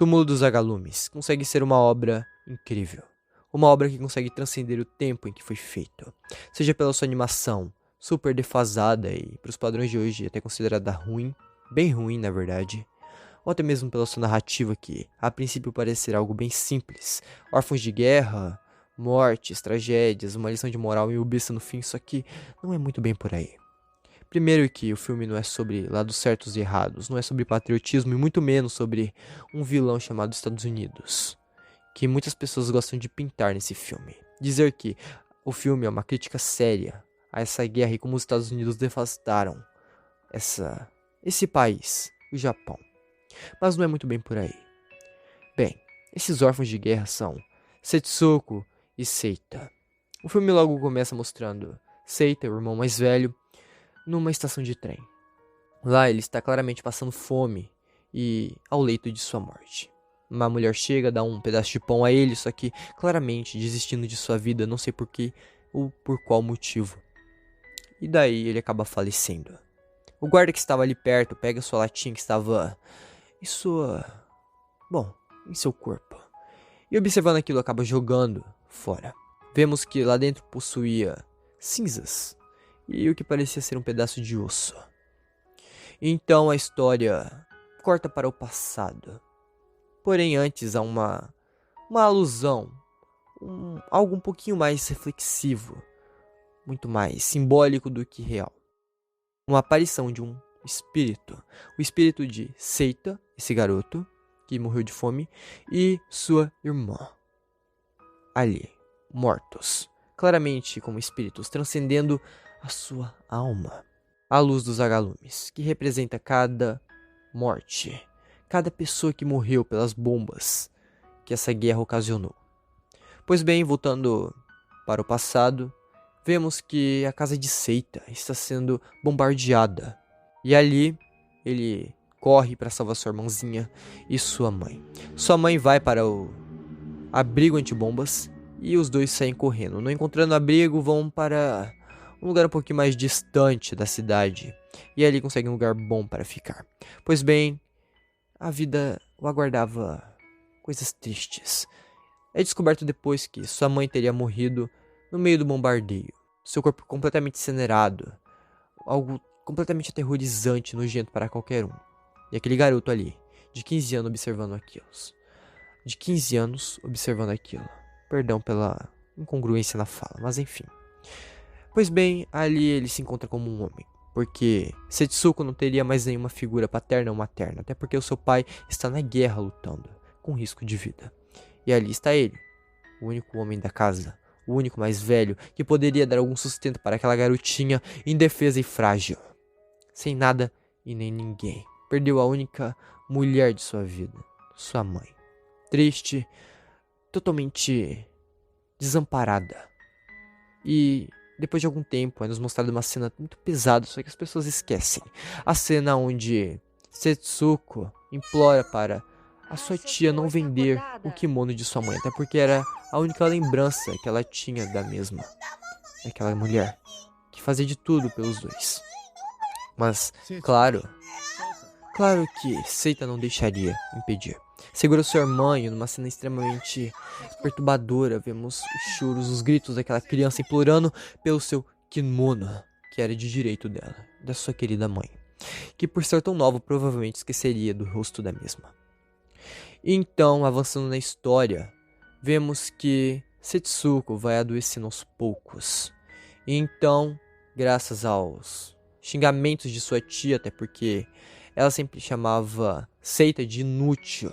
Túmulo dos Agalumes consegue ser uma obra incrível. Uma obra que consegue transcender o tempo em que foi feito. Seja pela sua animação, super defasada e, para os padrões de hoje, até considerada ruim, bem ruim na verdade. Ou até mesmo pela sua narrativa que, a princípio, parece ser algo bem simples. Órfãos de guerra, mortes, tragédias, uma lição de moral e o besta no fim, só que não é muito bem por aí. Primeiro que o filme não é sobre lados certos e errados, não é sobre patriotismo e muito menos sobre um vilão chamado Estados Unidos, que muitas pessoas gostam de pintar nesse filme. Dizer que o filme é uma crítica séria a essa guerra e como os Estados Unidos devastaram esse país, o Japão. Mas não é muito bem por aí. Bem, esses órfãos de guerra são Setsuko e Seita. O filme logo começa mostrando Seita, o irmão mais velho, numa estação de trem. Lá ele está claramente passando fome e ao leito de sua morte. Uma mulher chega, dá um pedaço de pão a ele, só que claramente desistindo de sua vida, não sei por que ou por qual motivo. E daí ele acaba falecendo. O guarda que estava ali perto pega sua latinha que estava em em seu corpo. E observando aquilo acaba jogando fora. Vemos que lá dentro possuía cinzas e o que parecia ser um pedaço de osso. Então a história corta para o passado. Porém antes há uma alusão, algo um pouquinho mais reflexivo, muito mais simbólico do que real. Uma aparição de um espírito, o espírito de Seita, esse garoto que morreu de fome, e sua irmã. Ali, mortos, claramente como espíritos, transcendendo a sua alma. A luz dos agalumes, que representa cada morte, cada pessoa que morreu pelas bombas que essa guerra ocasionou. Pois bem, voltando para o passado, vemos que a casa de Seita está sendo bombardeada. E ali, ele corre para salvar sua irmãzinha e sua mãe. Sua mãe vai para o abrigo antibombas e os dois saem correndo. Não encontrando abrigo, vão para um lugar um pouquinho mais distante da cidade. E ali conseguem um lugar bom para ficar. Pois bem, a vida o aguardava coisas tristes. É descoberto depois que sua mãe teria morrido no meio do bombardeio. Seu corpo completamente incinerado. Algo completamente aterrorizante e nojento para qualquer um. E aquele garoto ali, de 15 anos, observando aquilo. Perdão pela incongruência na fala, mas enfim. Pois bem, ali ele se encontra como um homem. Porque Setsuko não teria mais nenhuma figura paterna ou materna. Até porque o seu pai está na guerra lutando, com risco de vida. E ali está ele, o único homem da casa. O único mais velho que poderia dar algum sustento para aquela garotinha indefesa e frágil. Sem nada e nem ninguém. Perdeu a única mulher de sua vida, sua mãe. Triste, totalmente desamparada. E depois de algum tempo é nos mostrado uma cena muito pesada, só que as pessoas esquecem. A cena onde Setsuko implora para a sua tia não vender o kimono de sua mãe, até porque era a única lembrança que ela tinha da mesma, daquela mulher, que fazia de tudo pelos dois. Mas, claro que Seita não deixaria impedir. Segura sua irmã e numa cena extremamente perturbadora, vemos os choros, os gritos daquela criança implorando pelo seu kimono, que era de direito dela, da sua querida mãe, que por ser tão nova provavelmente esqueceria do rosto da mesma. Então, avançando na história, vemos que Setsuko vai adoecendo aos poucos. Então, graças aos xingamentos de sua tia, até porque ela sempre chamava Seita de inútil,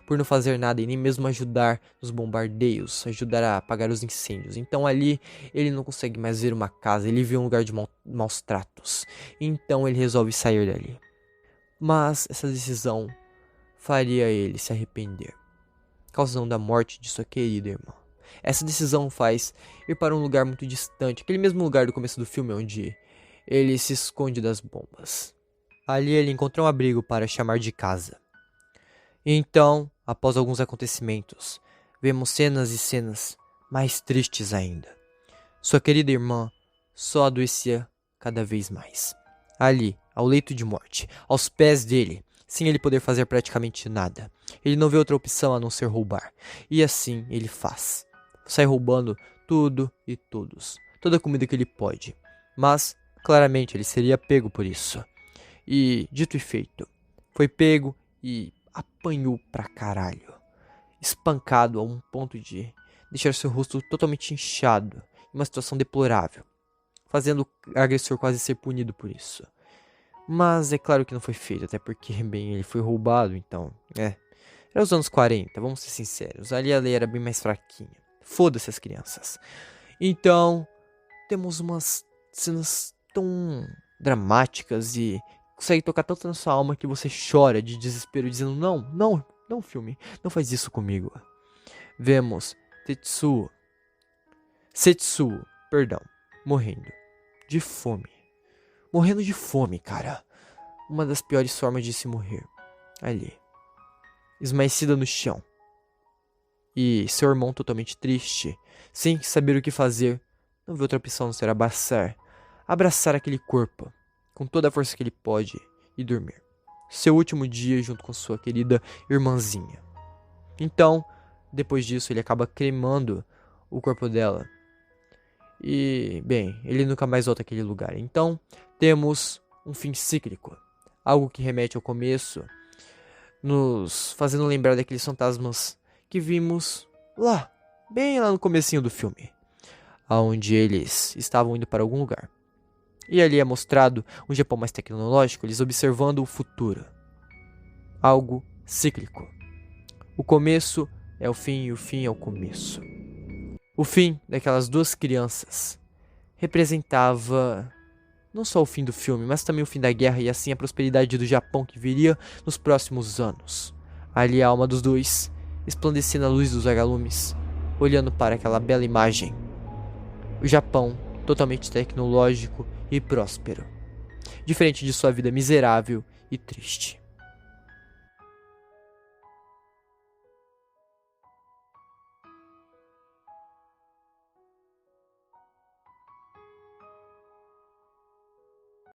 por não fazer nada e nem mesmo ajudar nos bombardeios, ajudar a apagar os incêndios. Então ali ele não consegue mais ver uma casa, ele vê um lugar de maus tratos. Então ele resolve sair dali. Mas essa decisão faria ele se arrepender, causando a morte de sua querida irmã. Essa decisão faz ir para um lugar muito distante, aquele mesmo lugar do começo do filme onde ele se esconde das bombas. Ali ele encontra um abrigo para chamar de casa. Então, após alguns acontecimentos, vemos cenas e cenas mais tristes ainda. Sua querida irmã só adoecia cada vez mais. Ali, ao leito de morte, aos pés dele, sem ele poder fazer praticamente nada. Ele não vê outra opção a não ser roubar. E assim ele faz. Sai roubando tudo e todos. Toda a comida que ele pode. Mas, claramente, ele seria pego por isso. E, dito e feito, foi pego e apanhou pra caralho. Espancado a um ponto de deixar seu rosto totalmente inchado. Em uma situação deplorável. Fazendo o agressor quase ser punido por isso. Mas é claro que não foi feito, até porque, bem, ele foi roubado, então, Era os anos 40, vamos ser sinceros. Ali a lei era bem mais fraquinha. Foda-se as crianças. Então, temos umas cenas tão dramáticas e consegue tocar tanto na sua alma que você chora de desespero, dizendo: não, filme, não faz isso comigo. Vemos Setsuo, morrendo de fome. Morrendo de fome, cara. Uma das piores formas de se morrer. Ali. Esmaecida no chão. E seu irmão totalmente triste, sem saber o que fazer, não vê outra opção a não ser abraçar aquele corpo, com toda a força que ele pode, e dormir. Seu último dia junto com sua querida irmãzinha. Então, depois disso, ele acaba cremando o corpo dela. E, bem, ele nunca mais volta àquele lugar. Então, temos um fim cíclico. Algo que remete ao começo, nos fazendo lembrar daqueles fantasmas que vimos lá, bem lá no comecinho do filme, onde eles estavam indo para algum lugar. E ali é mostrado um Japão mais tecnológico, eles observando o futuro. Algo cíclico. O começo é o fim e o fim é o começo. O fim daquelas duas crianças representava não só o fim do filme, mas também o fim da guerra e assim a prosperidade do Japão que viria nos próximos anos. Ali a alma dos dois, esplandecendo a luz dos vagalumes, olhando para aquela bela imagem. O Japão totalmente tecnológico e próspero, diferente de sua vida miserável e triste.